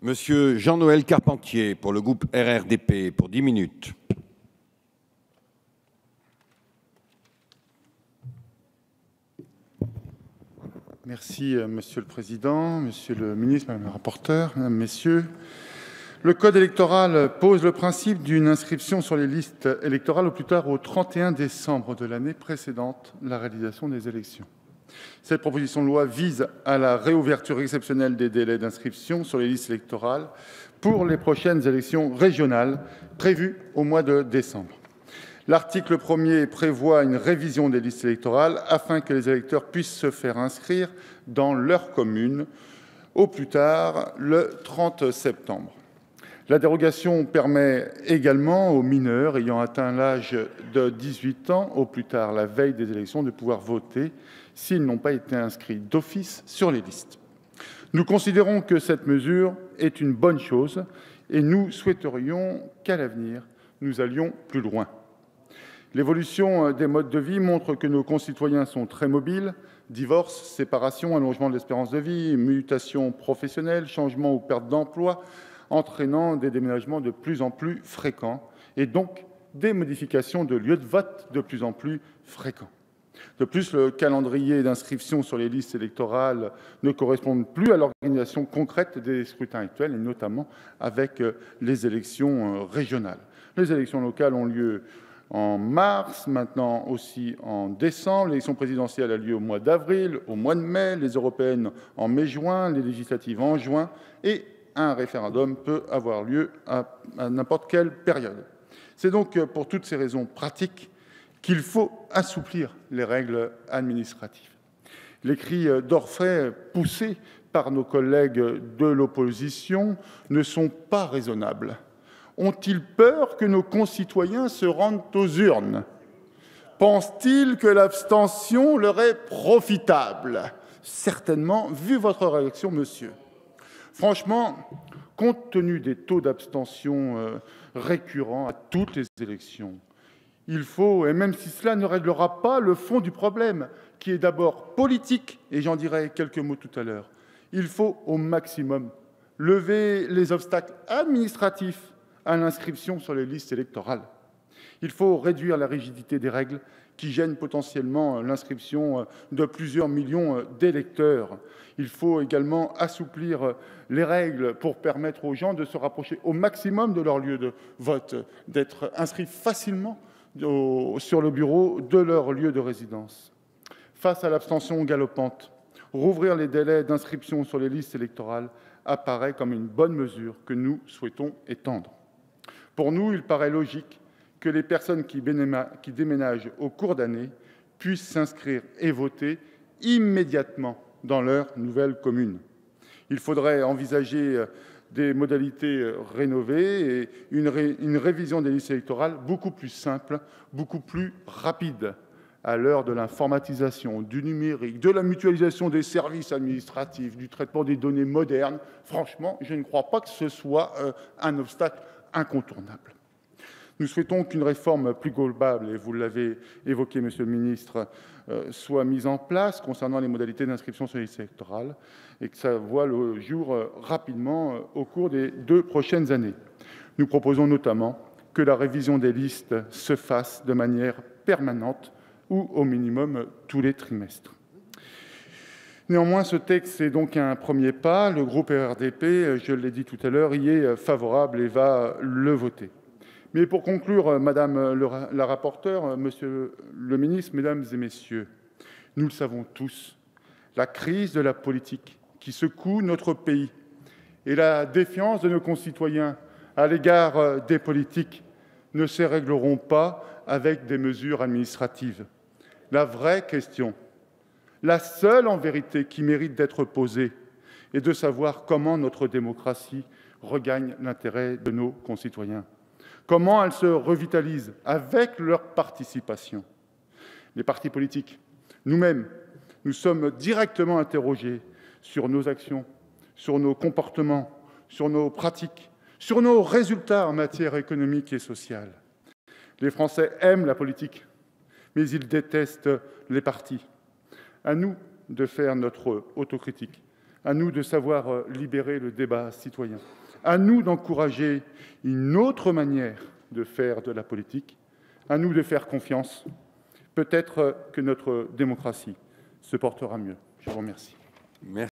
Monsieur Jean-Noël Carpentier, pour le groupe RRDP, pour 10 minutes. Merci, Monsieur le Président, Monsieur le Ministre, Madame la rapporteure, Mesdames, Messieurs. Le Code électoral pose le principe d'une inscription sur les listes électorales au plus tard au 31 décembre de l'année précédente la réalisation des élections. Cette proposition de loi vise à la réouverture exceptionnelle des délais d'inscription sur les listes électorales pour les prochaines élections régionales prévues au mois de décembre. L'article 1er prévoit une révision des listes électorales afin que les électeurs puissent se faire inscrire dans leur commune au plus tard le 30 septembre. La dérogation permet également aux mineurs ayant atteint l'âge de 18 ans, au plus tard la veille des élections, de pouvoir voter s'ils n'ont pas été inscrits d'office sur les listes. Nous considérons que cette mesure est une bonne chose et nous souhaiterions qu'à l'avenir, nous allions plus loin. L'évolution des modes de vie montre que nos concitoyens sont très mobiles. Divorce, séparation, allongement de l'espérance de vie, mutations professionnelles, changement ou perte d'emploi, entraînant des déménagements de plus en plus fréquents et donc des modifications de lieux de vote de plus en plus fréquents. De plus, le calendrier d'inscription sur les listes électorales ne correspond plus à l'organisation concrète des scrutins actuels, et notamment avec les élections régionales. Les élections locales ont lieu en mars, maintenant aussi en décembre. L'élection présidentielle a lieu au mois d'avril, au mois de mai, les européennes en mai-juin, les législatives en juin, et un référendum peut avoir lieu à n'importe quelle période. C'est donc pour toutes ces raisons pratiques qu'il faut assouplir les règles administratives. Les cris d'orfraie poussés par nos collègues de l'opposition ne sont pas raisonnables. Ont-ils peur que nos concitoyens se rendent aux urnes? Pensent-ils que l'abstention leur est profitable? Certainement, vu votre réaction, monsieur. Franchement, compte tenu des taux d'abstention récurrents à toutes les élections, il faut, et même si cela ne réglera pas le fond du problème, qui est d'abord politique, et j'en dirai quelques mots tout à l'heure, il faut au maximum lever les obstacles administratifs à l'inscription sur les listes électorales. Il faut réduire la rigidité des règles qui gênent potentiellement l'inscription de plusieurs millions d'électeurs. Il faut également assouplir les règles pour permettre aux gens de se rapprocher au maximum de leur lieu de vote, d'être inscrits facilement sur le bureau de leur lieu de résidence. Face à l'abstention galopante, rouvrir les délais d'inscription sur les listes électorales apparaît comme une bonne mesure que nous souhaitons étendre. Pour nous, il paraît logique que les personnes qui déménagent au cours d'année puissent s'inscrire et voter immédiatement dans leur nouvelle commune. Il faudrait envisager des modalités rénovées et une révision des listes électorales beaucoup plus simple, beaucoup plus rapide. À l'heure de l'informatisation, du numérique, de la mutualisation des services administratifs, du traitement des données modernes, franchement, je ne crois pas que ce soit un obstacle incontournable. Nous souhaitons qu'une réforme plus globale, et vous l'avez évoqué, Monsieur le Ministre, soit mise en place concernant les modalités d'inscription sur les listes électorales et que ça voit le jour rapidement au cours des 2 prochaines années. Nous proposons notamment que la révision des listes se fasse de manière permanente ou au minimum tous les trimestres. Néanmoins, ce texte est donc un premier pas. Le groupe RRDP, je l'ai dit tout à l'heure, y est favorable et va le voter. Mais pour conclure, Madame la rapporteure, Monsieur le Ministre, Mesdames et Messieurs, nous le savons tous, la crise de la politique qui secoue notre pays et la défiance de nos concitoyens à l'égard des politiques ne se régleront pas avec des mesures administratives. La vraie question, la seule en vérité qui mérite d'être posée, est de savoir comment notre démocratie regagne l'intérêt de nos concitoyens. Comment elle se revitalise avec leur participation. Les partis politiques, nous-mêmes, nous sommes directement interrogés sur nos actions, sur nos comportements, sur nos pratiques, sur nos résultats en matière économique et sociale. Les Français aiment la politique, mais ils détestent les partis. À nous de faire notre autocritique, À nous de savoir libérer le débat citoyen. À nous d'encourager une autre manière de faire de la politique. À nous de faire confiance. Peut-être que notre démocratie se portera mieux. Je vous remercie. Merci.